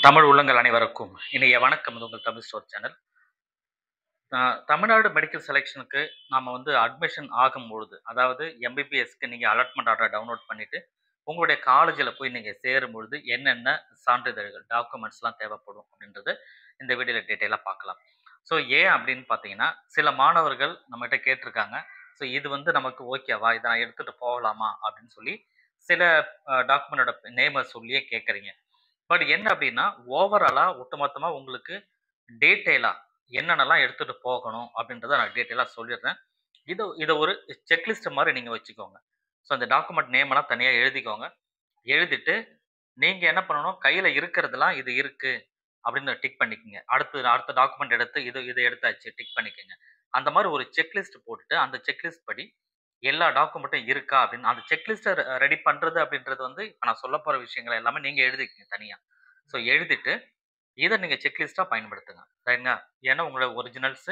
தமிழ் உள்ளங்கள் அனைவருக்கும் இனிய வணக்கம். இது உங்கள் Tamil store channel. Tamil Nadu medical செலெக்ஷனுக்கு நாம வந்து அட்மிஷன் ஆகும்பொழுது, அதாவது எம்பிபிஎஸ்க்கு நீங்க அலாட்மெண்ட் ஆர்டர் டவுன்லோட் பண்ணிட்டு, உங்களுடைய காலேஜில போய் நீங்க சேரும்பொழுது என்னென்ன சான்றிதழ்கள், டாக்குமெண்ட்ஸ்லாம் தேவைப்படும் அப்படின்றத இந்த வீடியோல டீட்டெயிலா பார்க்கலாம். ஸோ ஏன் அப்படின்னு பார்த்தீங்கன்னா, சில மாணவர்கள் நம்மகிட்ட கேட்டிருக்காங்க. ஸோ இது வந்து நமக்கு ஓகேவா? இத நான் எடுத்துட்டு போகலாமா? அப்படின்னு சொல்லி சில டாக்குமெண்டோட நேம சொல்லியே கேட்கறீங்க. பட் என்ன அப்படின்னா, ஓவராலா ஒட்டுமொத்தமா உங்களுக்கு டீட்டெயிலா என்னென்னலாம் எடுத்துட்டு போகணும் அப்படின்றத நான் டீட்டெயிலா சொல்லிடுறேன். இத இத ஒரு செக்லிஸ்ட் மாரி நீங்க வச்சுக்கோங்க. ஸோ அந்த டாக்குமெண்ட் நேம் எல்லாம் தனியா எழுதிக்கோங்க. எழுதிட்டு நீங்க என்ன பண்ணணும், கையில இருக்கிறதெல்லாம் இது இருக்கு அப்படின்னு டிக் பண்ணிக்கங்க. அடுத்து அடுத்த டாக்குமெண்ட் எடுத்து இது எடுத்தாச்சு டிக் பண்ணிக்கங்க. அந்த மாரி ஒரு செக்லிஸ்ட் போட்டுட்டு, அந்த செக்லிஸ்ட் படி எல்லா டாக்குமெண்ட்டும் இருக்கா அப்படின்னு அந்த செக்லிஸ்ட்ட ரெடி பண்றது அப்படின்றது வந்து இப்ப நான் சொல்லப்போற விஷயங்கள் எல்லாமே நீங்க எழுதிக்கங்க தனியா. ஸோ எழுதிட்டு இத நீங்க செக்லிஸ்ட்டா பயன்படுத்துங்க. சரிங்களா? ஏன்னா உங்களோட ஒரிஜினல்ஸ்,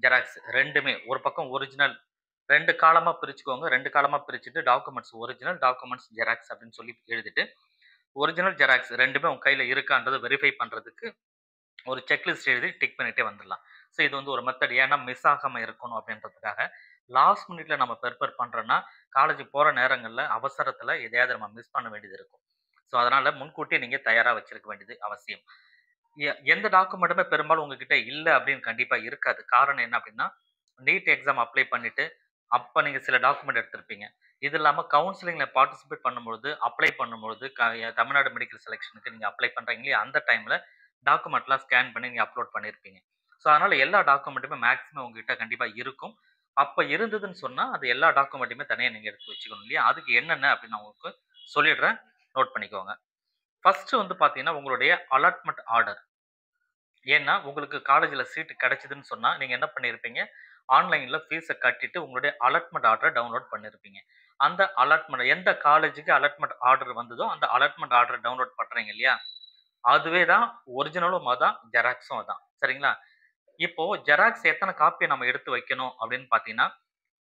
ஜெராக்ஸ் 2மே ஒரு பக்கம் ஒரிஜினல் 2 காலமா பிரிச்சுக்கோங்க. 2 காலமா பிரிச்சுட்டு டாக்குமெண்ட்ஸ் ஒரிஜினல், டாக்குமெண்ட்ஸ் ஜெராக்ஸ் அப்படின்னு சொல்லி எழுதிட்டு, ஒரிஜினல், ஜெராக்ஸ் 2மே உங்க கையில இருக்கான்றத வெரிஃபை பண்றதுக்கு ஒரு செக்லிஸ்ட் எழுதி டிக் பண்ணிட்டே வந்துடலாம். ஸோ இது வந்து ஒரு மெத்தட். ஏன்னா மிஸ் ஆகாம இருக்கணும் அப்படின்றதுக்காக. லாஸ்ட் மினிட்ல நம்ம ப்ரிப்பேர் பண்றோம்னா, காலேஜ் போற நேரங்கள்ல அவசரத்துல எதையாவது நம்ம மிஸ் பண்ண வேண்டியது இருக்கும். ஸோ அதனால முன்கூட்டியே நீங்க தயாரா வச்சிருக்க வேண்டியது அவசியம். எந்த டாக்குமெண்ட்டுமே பெரும்பாலும் உங்ககிட்ட இல்ல அப்படின்னு கண்டிப்பா இருக்காது. காரணம் என்ன அப்படின்னா, நீட் எக்ஸாம் அப்ளை பண்ணிட்டு, அப்ப நீங்க சில டாக்குமெண்ட் எடுத்திருப்பீங்க. இது இல்லாம கவுன்சிலிங்ல பார்ட்டிசிபேட் பண்ணும்பொழுது, அப்ளை பண்ணும்பொழுது தமிழ்நாடு மெடிக்கல் செலக்ஷனுக்கு நீங்க அப்ளை பண்றீங்க இல்லையா? அந்த டைம்ல டாக்குமெண்ட்லாம் ஸ்கேன் பண்ணி நீங்க அப்லோட் பண்ணியிருப்பீங்க. ஸோ அதனால எல்லா டாக்குமெண்ட்டுமே மேக்ஸிமம் உங்ககிட்ட கண்டிப்பா இருக்கும். அப்ப இருந்ததுன்னு சொன்னா, அது எல்லா டாக்குமெண்ட்டையுமே தனியா நீங்க எடுத்து வச்சுக்கணும் இல்லையா? அதுக்கு என்னென்ன அப்படின்னு நான் உங்களுக்கு சொல்லிடுறேன். நோட் பண்ணிக்கோங்க. ஃபர்ஸ்ட் வந்து பார்த்தீங்கன்னா, உங்களுடைய அலாட்மெண்ட் ஆர்டர். ஏன்னா, உங்களுக்கு காலேஜ்ல சீட் கிடைச்சதுன்னு சொன்னா, நீங்க என்ன பண்ணியிருப்பீங்க, ஆன்லைன்ல ஃபீஸ கட்டிட்டு உங்களுடைய அலாட்மெண்ட் ஆர்டர டவுன்லோட் பண்ணியிருப்பீங்க. அந்த அலாட்மெண்ட் எந்த காலேஜுக்கு அலாட்மெண்ட் ஆர்டர் வந்ததோ, அந்த அலாட்மெண்ட் ஆர்டர டவுன்லோட் பண்றீங்க இல்லையா? அதுவே தான் ஒரிஜினலும் அதான், ஜெராக்ஸும் அதான். சரிங்களா? இப்போ ஜெராக்ஸ் எத்தன காப்பி நம்ம எடுத்து வைக்கணும் அப்படின்னு பார்த்தீங்கன்னா,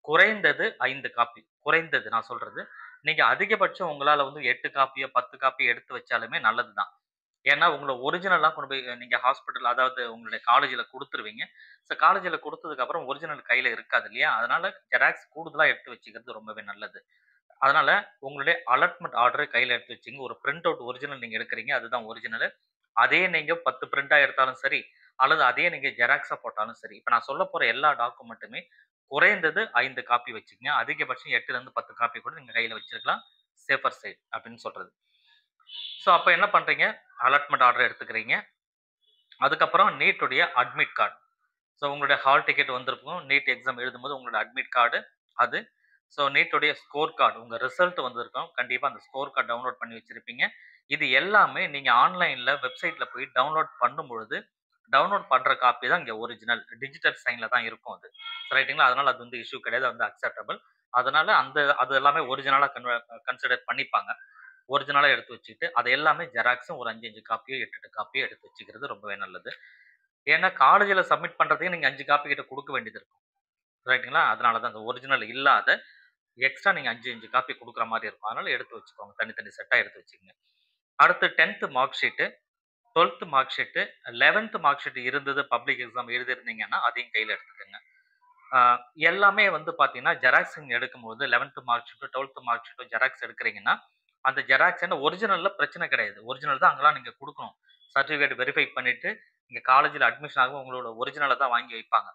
குறைந்தது 5 காப்பி. குறைந்தது நான் சொல்றது. நீங்க அதிகபட்சம் உங்களால வந்து 8 காப்பியோ, 10 காப்பி எடுத்து வச்சாலுமே நல்லது தான். ஏன்னா, உங்கள ஒரிஜினலா கொண்டு போய் நீங்க ஹாஸ்பிட்டல் அதாவது உங்களுடைய காலேஜ்ல குடுத்துருவீங்க. ஸோ காலேஜ்ல குடுத்ததுக்கு அப்புறம் ஒரிஜினல் கையில இருக்காது இல்லையா? அதனால ஜெராக்ஸ் கூடுதலா எடுத்து வச்சுக்கிறது ரொம்பவே நல்லது. அதனால உங்களுடைய அலாட்மெண்ட் ஆர்டர கையில எடுத்து வச்சுக்கங்க. ஒரு பிரிண்ட் அவுட் ஒரிஜினல் நீங்க எடுக்குறீங்க. அதுதான் ஒரிஜினலு. அதே நீங்க 10 பிரிண்டா எடுத்தாலும் சரி, அல்லது அதே நீங்க ஜெராக்ஸா போட்டாலும் சரி. இப்ப நான் சொல்லப்போற எல்லா டாக்குமெண்ட்டுமே குறைந்தது 5 காப்பி வச்சுக்கங்க. அதிகபட்சம் 8லிருந்து 10 காப்பி கூட நீங்க கையில வச்சிருக்கலாம். சேஃபர் சைட் அப்படின்னு சொல்றது. ஸோ அப்ப என்ன பண்றீங்க? அலாட்மெண்ட் ஆர்டர் எடுத்துக்கிறீங்க. அதுக்கப்புறம் நீட்டுடைய அட்மிட் கார்டு. ஸோ உங்களுடைய ஹால் டிக்கெட் வந்திருக்கும். நீட் எக்ஸாம் எழுதும்போது உங்களோட அட்மிட் கார்டு அது. ஸோ நீட்டுடைய ஸ்கோர் கார்டு உங்க ரிசல்ட் வந்திருக்கும். கண்டிப்பா அந்த ஸ்கோர் கார்டு டவுன்லோட் பண்ணி வச்சிருப்பீங்க. இது எல்லாமே நீங்க ஆன்லைன்ல வெப்சைட்ல போய் டவுன்லோட் பண்ணும்பொழுது, டவுன்லோட் பண்ற காப்பி தான் இங்க ஒரிஜினல். டிஜிட்டல் சைன்ல தான் இருக்கும் அது. ரைட்டுங்களா? அதனால அது வந்து இஷ்யூ கிடையாது. அது வந்து அக்செப்டபிள். அதனால அது எல்லாமே ஒரிஜினலா கன்சிடர் பண்ணிப்பாங்க. ஒரிஜினலா எடுத்து வச்சுக்கிட்டு, அது எல்லாமே ஜெராக்ஸும் ஒரு 5, 5 காப்பியோ, 8, 8 காப்பியோ எடுத்து வச்சுக்கிறது ரொம்பவே நல்லது. ஏன்னா காலேஜ்ல சப்மிட் பண்றதுக்கு நீங்க 5 காப்பி கிட்ட குடுக்க வேண்டியது இருக்கும். ரைட்டுங்களா? அதனால தான் அந்த ஒரிஜினல் இல்லாத எக்ஸ்ட்ரா நீங்க 5, 5 காப்பி குடுக்குற மாரி இருக்கும். அதனால எடுத்து வச்சுக்கோங்க. தனித்தனி செட்டா எடுத்து வச்சுக்கங்க. அடுத்து 10த் மார்க் ஷீட், 12த் மார்க் ஷீட், 11த் மார்க் ஷீட் இருந்தது பப்ளிக் எக்ஸாம் எழுதியிருந்தீங்கன்னா, அதையும் கையில எடுத்துக்கங்க. ஆ எல்லாமே வந்து பார்த்தீங்கன்னா, ஜெராக்ஸ்ன்னு எடுக்கும்போது 11த் மார்க் ஷீட்டோ, 12த் மார்க் ஷீட்டோ ஜெராக்ஸ் எடுக்குறீங்கன்னா, அந்த ஜெராக்ஸ் என்ன ஒரிஜினல்ல பிரச்சனை கிடையாது. ஒரிஜினல் தான் அங்கலாம் நீங்க குடுக்கணும். சர்டிஃபிகேட் வெரிஃபை பண்ணிட்டு, நீங்க காலேஜ்ல அட்மிஷன் ஆகும் உங்களோட ஒரிஜினல தான் வாங்கி வைப்பாங்க.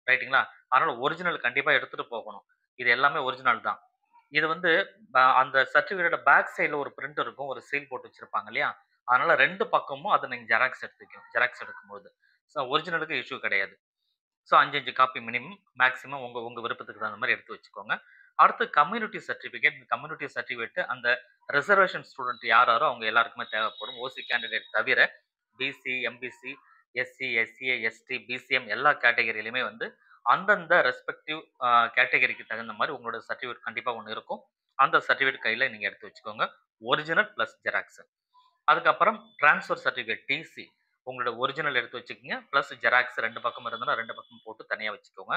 ரைட்டுங்களா? அதனால ஒரிஜினல் கண்டிப்பா எடுத்துட்டு போகணும். இது எல்லாமே ஒரிஜினல் தான். இது வந்து அந்த சர்டிஃபிகேட்டோட பேக் சைட்ல ஒரு பிரிண்ட் இருக்கும். ஒரு சீல் போட்டு வச்சிருப்பாங்க இல்லையா? அதனால 2 பக்கமும் அத நீங்க ஜெராக்ஸ் எடுத்து வைக்கணும். ஜெராக்ஸ் எடுக்கும்போது. ஸோ ஒரிஜினலுக்கு இஷ்யூ கிடையாது. ஸோ 5, 5 காப்பி மினிமம், மேக்ஸிமம் உங்க உங்க விருப்பத்துக்கு தகுந்த மாரி எடுத்து வச்சுக்கோங்க. அடுத்து கம்யூனிட்டி சர்டிஃபிகேட். கம்யூனிட்டி சர்டிஃபிகேட் அந்த ரிசர்வேஷன் ஸ்டூடண்ட் யாரோ அவங்க எல்லாருக்குமே தேவைப்படும். ஓசி கேண்டிடேட் தவிர BC, MBC, SC, SCA, ST, BCM எல்லா கேட்டகரியிலுமே வந்து அந்தந்த ரெஸ்பெக்டிவ் கேட்டகரிக்கு தகுந்த மாரி உங்களோட சர்டிஃபிகேட் கண்டிப்பா ஒண்ணு இருக்கும். அந்த சர்டிஃபிகேட் கையில நீங்க எடுத்து வச்சுக்கோங்க. Original plus xerox. அதுக்கப்புறம் ட்ரான்ஸ்ஃபர் சர்டிஃபிகேட் டிசி உங்களோட ஒரிஜினல் எடுத்து வச்சுக்கங்க. பிளஸ் ஜெராக்ஸ் 2 பக்கம் இருந்ததுன்னா 2 பக்கம் போட்டு தனியா வச்சுக்கோங்க.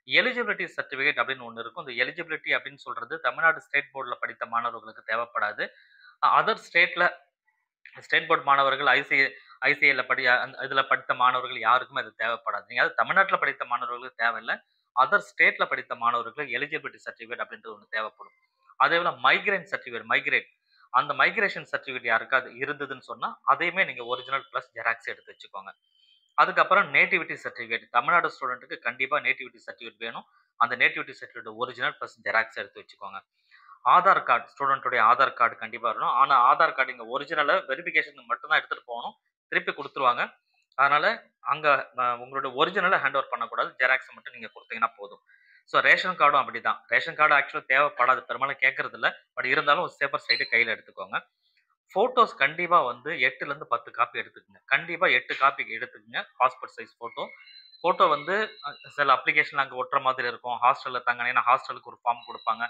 எலிஜிபிலிட்டி சர்டிஃபிகேட் அப்படின்னு ஒண்ணு இருக்கும். இந்த எலிஜிபிலிட்டி அப்படின்னு சொல்றது தமிழ்நாடு ஸ்டேட் போர்ட்ல படித்த மாணவர்களுக்கு தேவைப்படாது. அதர் ஸ்டேட்ல ஸ்டேட் போர்ட் மாணவர்கள் ஐசிஐல இதுல படித்த மாணவர்கள் யாருக்குமே அது தேவைப்படாது. நீங்க அது தமிழ்நாட்டுல படித்த மாணவர்களுக்கு தேவையில்ல. அதர் ஸ்டேட்ல படித்த மாணவர்களுக்கு எலிஜிபிலிட்டி சர்டிஃபிகேட் அப்படின்றது ஒண்ணு தேவைப்படும். அதேபோல மைக்ரேட் அந்த மைக்ரேஷன் சர்டிஃபிகேட் யாருக்காவது இருந்ததுன்னு சொன்னா, அதையுமே நீங்க ஒரிஜினல் பிளஸ் ஜெராக்ஸ் எடுத்து வச்சுக்கோங்க. அதுக்கப்புறம் நேட்டிவிட்டி சர்டிஃபிகேட். தமிழ்நாடு ஸ்டூடண்ட்க்கு கண்டிப்பா நேட்டிவிட்டி சர்டிஃபிகேட் வேணும். அந்த nativity certificate original plus xerox எடுத்து வச்சுக்கோங்க. ஆதார் கார்டு, ஸ்டூடண்ட்டுடைய ஆதார் கார்டு கண்டிப்பா வரணும். ஆனா ஆதார் கார்டு இங்க ஒரிஜினல வெரிஃபிகேஷனுக்கு மட்டும் தான் எடுத்துட்டு போகணும். திருப்பி குடுத்துருவாங்க. அதனால அங்க உங்களோட ஒரிஜினல ஹேண்ட் ஓவர் பண்ணக்கூடாது. ஜெராக்ஸ் மட்டும் நீங்க குடுத்தீங்கன்னா போதும். ஸோ ரேஷன் கார்டும் அப்படிதான். ரேஷன் கார்டு ஆக்சுவலா தேவைப்படாது. பெரும்பாலும் கேட்கறதில்ல. பட் இருந்தாலும் ஒரு சேஃபர் சைடு கையில எடுத்துக்கோங்க. ஃபோட்டோஸ் கண்டிப்பா வந்து 8லருந்து 10 காப்பி எடுத்துக்கங்க. கண்டிப்பா 8 காப்பி எடுத்துக்கங்க. Passport size photo. ஃபோட்டோ வந்து சில அப்ளிகேஷன்ல அங்க ஒட்டுற மாதிரி இருக்கும். ஹாஸ்டல்ல தங்குனீங்கன்னா ஹாஸ்டலுக்கு ஒரு ஃபார்ம் குடுப்பாங்க.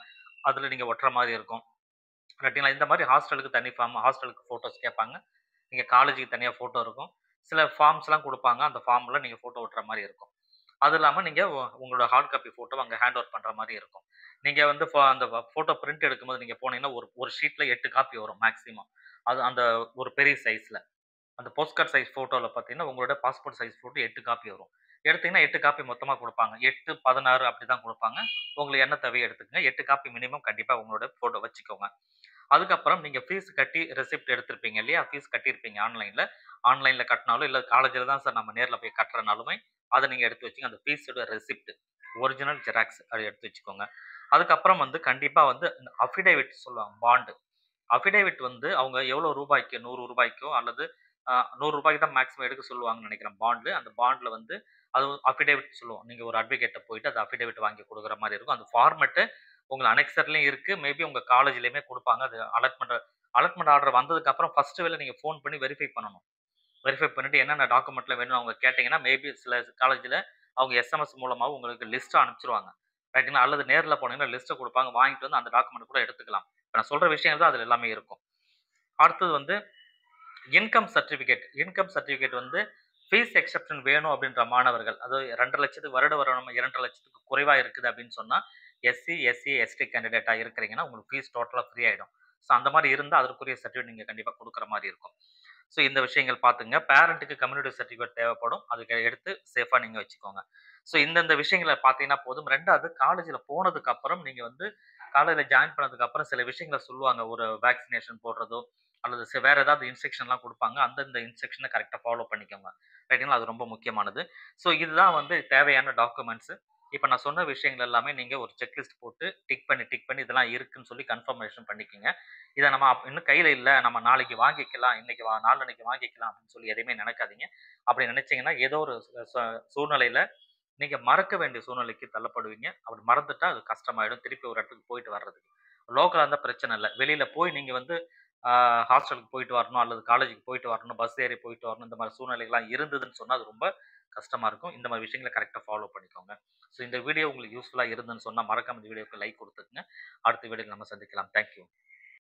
அதுல நீங்க ஒட்டுற மாரி இருக்கும். இல்லாட்டினா இந்த மாரி ஹாஸ்டலுக்கு தனி ஃபார்ம், ஹாஸ்டலுக்கு ஃபோட்டோஸ் கேட்பாங்க. நீங்க காலேஜுக்கு தனியா ஃபோட்டோ இருக்கும். சில ஃபார்ம்ஸ்லாம் குடுப்பாங்க. அந்த ஃபார்ம்ல நீங்க ஃபோட்டோ ஒட்டுற மாரி இருக்கும். அது இல்லாம நீங்க உங்களோட ஹார்ட் காப்பி ஃபோட்டோவ அங்க ஹேண்ட் ஓவர் பண்ற மாரி இருக்கும். நீங்க வந்து அந்த ஃபோட்டோ பிரிண்ட் எடுக்கும்போது நீங்க போனீங்கன்னா, ஒரு ஒரு ஷீட்ல 8 காப்பி வரும் மேக்ஸிமம். அது அந்த ஒரு பெரிய சைஸ்ல. அந்த போஸ்ட் கார்ட் சைஸ் ஃபோட்டோல பார்த்தீங்கன்னா, உங்களோட பாஸ்போர்ட் சைஸ் ஃபோட்டோ 8 காப்பி வரும். எடுத்தீங்கன்னா 8 காப்பி மொத்தமா குடுப்பாங்க. 8, 16 அப்படிதான் குடுப்பாங்க. உங்களுக்கு என்ன தேவையோ எடுத்துக்கங்க. 8 காப்பி மினிமம் கண்டிப்பா உங்களோட ஃபோட்டோ வச்சுக்கோங்க. அதுக்கப்புறம் நீங்க ஃபீஸ் கட்டி ரெசிப்ட் எடுத்திருப்பீங்க இல்லையா? ஃபீஸ் கட்டியிருப்பீங்க ஆன்லைன்ல. ஆன்லைன்ல கட்டினாலும், இல்ல காலேஜ்ல தான் சார் நம்ம நேர்ல போய் கட்டுறனாலுமே, அத நீங்க எடுத்து வச்சுங்க. அந்த ஃபீஸோட ரெசிப்ட், ஒரிஜினல் ஜெராக்ஸ் அத எடுத்து வச்சுக்கோங்க. அதுக்கப்புறம் வந்து கண்டிப்பா வந்து அஃபிடேவிட் சொல்லுவாங்க. பாண்ட். அஃபிடேவிட் வந்து அவங்க எவ்வளோ ரூபாய்க்கு ரூ. 100க்கோ அல்லது ரூ. 100 தான் மேக்ஸிமம் எடுக்க சொல்லுவாங்கன்னு நினைக்கிறேன் பாண்ட்ல. அந்த பாண்ட்ல வந்து அது அஃபிடேவிட் சொல்லுவோம். நீங்க ஒரு அட்வொகேட்ட போயிட்டு அந்த அஃபிடேவிட் வாங்கி குடுக்குற மாரி இருக்கும். அந்த ஃபார்மேட் உங்க அனெக்ஸர்லயும் இருக்கு. மேபி உங்க காலேஜ்லயுமே குடுப்பாங்க. அது அலாட்மென்ட் ஆர்டர் வந்ததுக்கு அப்புறம் ஃபர்ஸ்ட் வேல நீங்க ஃபோன் பண்ணி வெரிஃபை பண்ணணும். வெரிஃபை பண்ணிட்டு என்னென்ன டாக்குமெண்ட்லாம் வேணும்னு அவங்க கேட்டீங்கன்னா, மேபி சில காலேஜ்ல அவங்க எஸ்எம்எஸ் மூலமாவும் உங்களுக்கு லிஸ்ட் அனுப்பிச்சுருவாங்க. ரைட்டுங்களா? அல்லது நேர்ல போனீங்கன்னா லிஸ்ட்ட குடுப்பாங்க. வாங்கிட்டு வந்து அந்த டாக்குமெண்ட் கூட எடுத்துக்கலாம். இப்ப நான் சொல்ற விஷயங்கள் தான் அதுல எல்லாமே இருக்கும். அடுத்தது வந்து இன்கம் சர்டிஃபிகேட் வந்து ஃபீஸ் எக்செப்ஷன் வேணும் அப்படின்ற மாணவர்கள், அதாவது 2,50,000 வருட வருமானம் 2,50,000க்கு குறைவா இருக்குது அப்படின்னு சொன்னா, எஸ்சி, எஸ்டி கேண்டிடேட்டா இருக்கிறீங்கன்னா, உங்களுக்கு ஃபீஸ் டோட்டலா ஃப்ரீ ஆயிடும். ஸோ அந்த மாரி இருந்தா அதற்குரிய சர்டிஃபிகேட் நீங்க கண்டிப்பா குடுக்குற மாரி இருக்கும். ஸோ இந்த விஷயங்கள் பார்த்துங்க. பேரண்ட்டுக்கு கம்யூனிட்டி சர்டிஃபிகேட் தேவைப்படும். அதுக்கு எடுத்து சேஃபா நீங்க வச்சுக்கோங்க. ஸோ இந்தந்த விஷயங்கள பார்த்தீங்கன்னா போதும். 2வது காலேஜ்ல போனதுக்கு அப்புறம் நீங்க வந்து காலேஜ்ல ஜாயின் பண்ணதுக்கு அப்புறம் சில விஷயங்கள சொல்லுவாங்க. ஒரு வேக்சினேஷன் போடுறதோ, அல்லது வேற ஏதாவது இன்ஸ்ட்ரக்ஷன்லாம் குடுப்பாங்க. அந்தந்த இன்ஸ்ட்ரக்ஷன கரெக்ட்டா ஃபாலோ பண்ணிக்கோங்க. ரைட்டுங்களா? அது ரொம்ப முக்கியமானது. ஸோ இதுதான் வந்து தேவையான டாக்குமெண்ட்ஸ். இப்ப நான் சொன்ன விஷயங்கள் எல்லாமே நீங்க ஒரு செக்லிஸ்ட் போட்டு டிக் பண்ணி இதெல்லாம் இருக்குன்னு சொல்லி கன்ஃபர்மேஷன் பண்ணிக்கங்க. இத நம்ம இன்னும் கையில இல்ல. நம்ம நாளைக்கு வாங்கிக்கலாம். இன்னைக்கு நாளான்னைக்கு வாங்கிக்கலாம் அப்படின்னு சொல்லி எதையுமே நினைக்காதீங்க. அப்படி நினைச்சீங்கன்னா, ஏதோ ஒரு சூழ்நிலையில நீங்க மறக்க வேண்டிய சூழ்நிலைக்கு தள்ளப்படுவீங்க. அப்படி மறந்துட்டா அது கஷ்டமாயிடும். திருப்பி ஒரு இடத்துக்கு போயிட்டு வர்றதுக்கு. லோக்கலா இருந்தா பிரச்சனை இல்ல. வெளியில போய் நீங்க வந்து ஆ ஹாஸ்டலுக்கு போயிட்டு வரணும், அல்லது காலேஜுக்கு போயிட்டு வரணும், பஸ் ஏறி போயிட்டு வரணும். இந்த மாரி சூழ்நிலைகள்லாம் இருந்ததுன்னு சொன்னா, அது ரொம்ப கஷ்டமா இருக்கும். இந்த மாரி விஷயங்கள கரெக்ட்டா ஃபாலோ பண்ணிக்கோங்க. ஸோ இந்த வீடியோ உங்களுக்கு யூஸ்ஃபுல்லா இருந்ததுன்னு சொன்னா, மறக்காம இந்த வீடியோக்கு லைக் குடுத்துக்கங்க. அடுத்த வீடியோல நம்ம சந்திக்கலாம். Thank you.